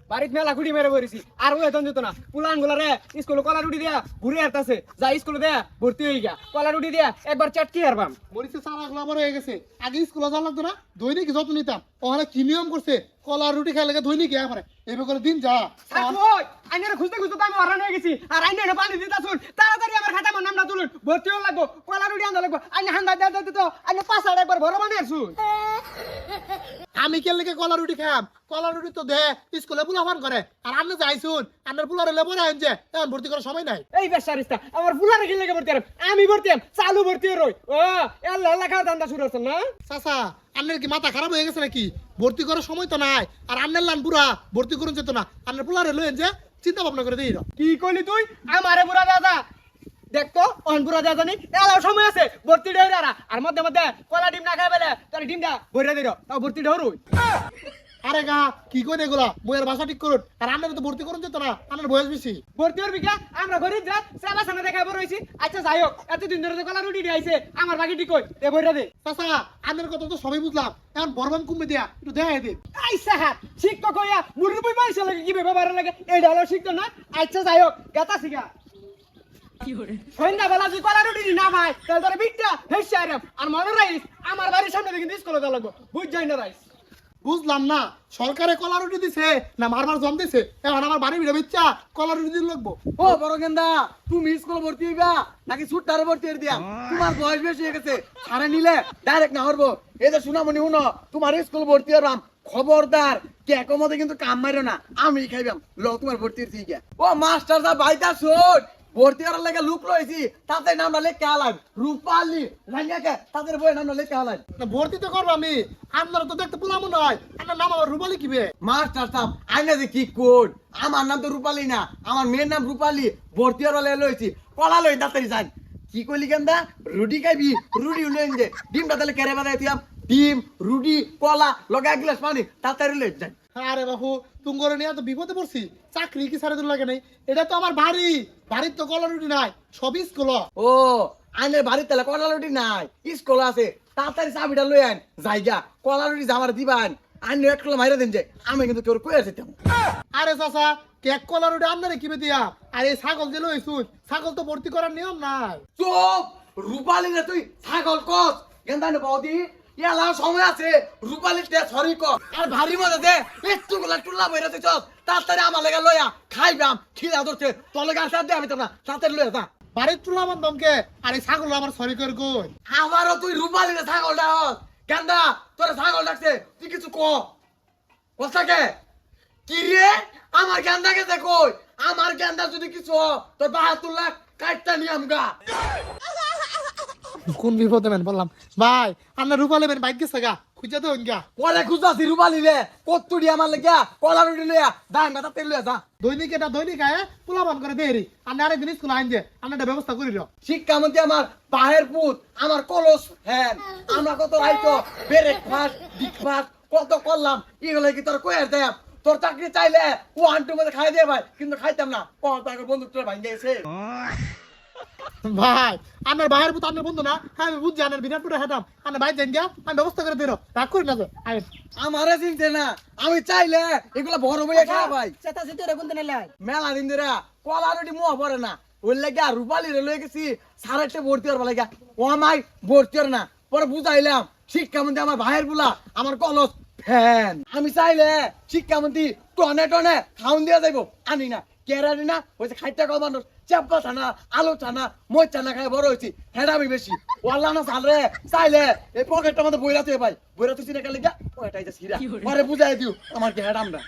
বাড়িতে মেলা খুঁড়ি মেরে পড়েছি আর ওই তখন যেত না পুলান গুলা রে স্কুলে কলা রুটি দিয়া ঘুরে আসতেছে যা স্কুলে দেয়া ভর্তি হয়ে গিয়া কলা রুটি দিয়া একবার চাটকি হারবাম মরিচে চারাগুলো আমার হয়ে গেছে আগে স্কুলে যাওয়া লাগতো না দৈনিক যত্ন নিতাম ওখানে কি নিয়ম করছে কলা রুটি খাই লাগে দৈনিক পারে এবার করে দিন যা আইনের খুঁজতে খুঁজতে আমি হরান হয়ে গেছি আর আইনের পানি দিতে শুন তাড়াতাড়ি আমার খাতা আমার নামটা তুলুন ভর্তি হয়ে লাগবো কলা রুটি আনতে লাগবো আইনে হান্দা দেওয়া দিত আইনে পাঁচ একবার ভরো বানিয়ে শুন আমি কে লেগে কলা রুটি খাম কলা রুটি তো দে স্কুলে পোলাপান করে আর আপনি যাইছুন আপনার পোলারে লেবরে আইন যে এখন ভর্তি করার সময় নাই এই বেচারিস্তা আমার ফুলা রেখে লেগে ভর্তি আমি ভর্তি চালু ভর্তি রই ও এল্লা লেখা দান্দা শুরু হচ্ছে না চাচা আপনার কি মাথা খারাপ হয়ে গেছে নাকি ভর্তি করার সময় তো নাই আর আপনার লান বুড়া ভর্তি করুন যেত না আপনার পোলারে লইন যে চিন্তা ভাবনা করে দিই কি কইলি তুই আমারে বুড়া দাদা দেখতো অন বুড়া দাদা জানি এলাও সময় আছে ভর্তি ডেরা আর মধ্যে মধ্যে কলা ডিম না খাই বেলে তোর ডিমটা ভরে দিল তাও ভর্তি ডরুই আরে গা কি কই এগুলা বইয়ের ভাষা ঠিক করুন আর আপনার তো ভর্তি করুন যেত না আপনার বয়স বেশি ভর্তি হবি কে আমরা গরিব যা সাবা সামনে দেখাবো রইছি আচ্ছা যাই হোক এতদিন ধরে কলা রুটি দিয়েছে আমার বাকি ঠিক কই এ ভরে দে চাচা আপনার কথা তো সবই বুঝলাম এখন বরবান কমবে দিয়া একটু দেখাই দিন আইসা হাত শিক্ষক হইয়া মুরুবি মাইসা লাগে কি ব্যবহার লাগে এই ডালো শিখতো না আচ্ছা যাই হোক গাতা শিখা সন্ধ্যাবেলা তুই কলা রুটি না ভাই তাহলে তোর বিটটা হেসে আর মনে রাইস আমার বাড়ির সামনে কিন্তু স্কুলে যা লাগবো বুঝ যাই না রাইস বুঝলাম না সরকারে কলা রুটি দিছে না মারবার জম দিছে এখন আমার বাড়ি ভিড়ে বিচ্ছা কলা রুটি দিন লাগবো ও বড় গেন্দা তুমি স্কুলে ভর্তি হইবা নাকি ছুট্টারে ভর্তি হয়ে দিয়া তোমার বয়স বেশি হয়ে গেছে ছাড়ে নিলে ডাইরেক্ট না হরবো এই যে সুনামনি হুনো তোমার স্কুল ভর্তি হলাম খবরদার কে কমতে কিন্তু কাম মারো না আমি খাইবাম লো তোমার ভর্তি হইছি গিয়া ও মাস্টার দা বাইতা শুট ভর্তি করার লাগে লুক লইছি তাতে নামটা লেখা আলাই রূপালি রানিয়াকে তাদের বই নামটা লেখা আলাই না ভর্তি তো করবো আমি আপনারা তো দেখতে পোলা মনে হয় আপনার নাম আমার রুবালি কিবে মাস্টার সাহেব আইনা যে কি কোড আমার নাম তো রূপালি না আমার মেয়ের নাম রূপালি ভর্তি হওয়ার লইছি কলা লই তাড়াতাড়ি যান কি কইলি কেন্দা রুটি খাইবি রুটি লইন যে ডিমটা তাহলে কেড়ে বানাই দিয়াম ডিম রুটি কলা লগা এক গ্লাস পানি তাড়াতাড়ি লই যান আরে বাবু তুমি করে নিয়ে তো বিপদে পড়ছি চাকরি কি সারে দূর লাগে নাই এটা তো আমার বাড়ি বাড়ির তো কলা রুটি নাই সবই স্কুল ও আইনের বাড়ির তাহলে কলা রুটি নাই স্কুল আছে তাড়াতাড়ি চাবিটা লই আন জায়গা কলা রুটি জামার দিবান আইন এক কলা মাইরা দিন যে আমি কিন্তু কেউ কই যেতাম আরে চাচা কেক কলা রুটি আপনারে কিবে দিয়া আর এই ছাগল যে লইছুন ছাগল তো ভর্তি করার নিয়ম নাই চুপ রূপালি রে তুই ছাগল কস গেন্দা নে বৌদি ইয়ালা সময় আছে রূপালি তে সরি কর আর ভারী মজা দে একটু গুলা টুল্লা বইরা তুই চল তাড়াতাড়ি আমার লাগা লইয়া খাইবাম খিদা ধরছে তোর লাগা আসা দে আমি তো না তাড়াতাড়ি লইয়া যা বাড়ির তুলা আমার দমকে আর এই ছাগল আমার সরি করে কই আমারও তুই রূপালি রে ছাগল ডাক গেন্দা তোর ছাগল ডাকছে তুই কিছু ক কসাকে কি রে আমার গেন্দা গেছে কই আমার গেন্দা যদি কিছু তোর ৭২ লাখ কাটটা নিয়াম গা কোন বিপদে মেন বললাম ভাই আপনার রূপা লেবেন বাইক গেছে গা খুঁজে তো গা পরে খুঁজাছি রূপালি রে কত্তুড়ি আমার লেগা কলা রুটি লইয়া দাম গাতা তেল লইয়া যা দৈনিক এটা দৈনিক আয় পোলা বান করে দেরি আপনি আরেকদিন স্কুল আইন যে আপনার একটা ব্যবস্থা করি শিক্ষামন্ত্রী আমার বাহের পুত আমার কলস ফ্যান আমরা কত রাইতো ব্রেক ফাস্ট ডিক ফাস্ট কত করলাম এগুলো কি তোর কয়ার দেয় তোর চাকরি চাইলে ও আন্টু মধ্যে খাই দিয়ে ভাই কিন্তু খাইতাম না ও তাকে বন্ধুত্ব ভাঙে গেছে ভাই আপনার ভাইয়ের পুত আপনার বন্ধু না হ্যাঁ আমি বুঝছি আপনার বিরাট পুরো হেঁটাম আপনার ভাই যান গিয়া আমি ব্যবস্থা করে দিল রাগ করি না যে আয় আমারে চিনছে না আমি চাইলে এগুলা বড় বইয়া খাওয়া ভাই সেটা সেটা রে কোন দিন লাই মেলা দিন ধরে কলা রুটি মুয়া পড়ে না ওই লেগে রূপালি রে লয়ে গেছি সাড়ে ভর্তি হওয়ার লাগে ও আমায় ভর্তি হর না পরে বুঝাইলাম শিক্ষামন্ত্রী আমার ভাইয়ের বুলা আমার কলস ফ্যান আমি চাইলে শিক্ষামন্ত্রী টনে টনে খাউন দিয়া যাইব আনি না কেরানি না ওই যে খাইটা কল মানুষ চাপ্পা ছানা আলু ছানা মই ছানা খাই বড় হয়েছি হ্যাঁ আমি বেশি ওয়াল্লা না চালরে চাইলে এই পকেটটা মধ্যে বইরা তুই ভাই বইরা তুই চিনে গেলে গা ওইটাই যে সিরা পরে বুঝাই দিও আমার কি হ্যাঁ আমরা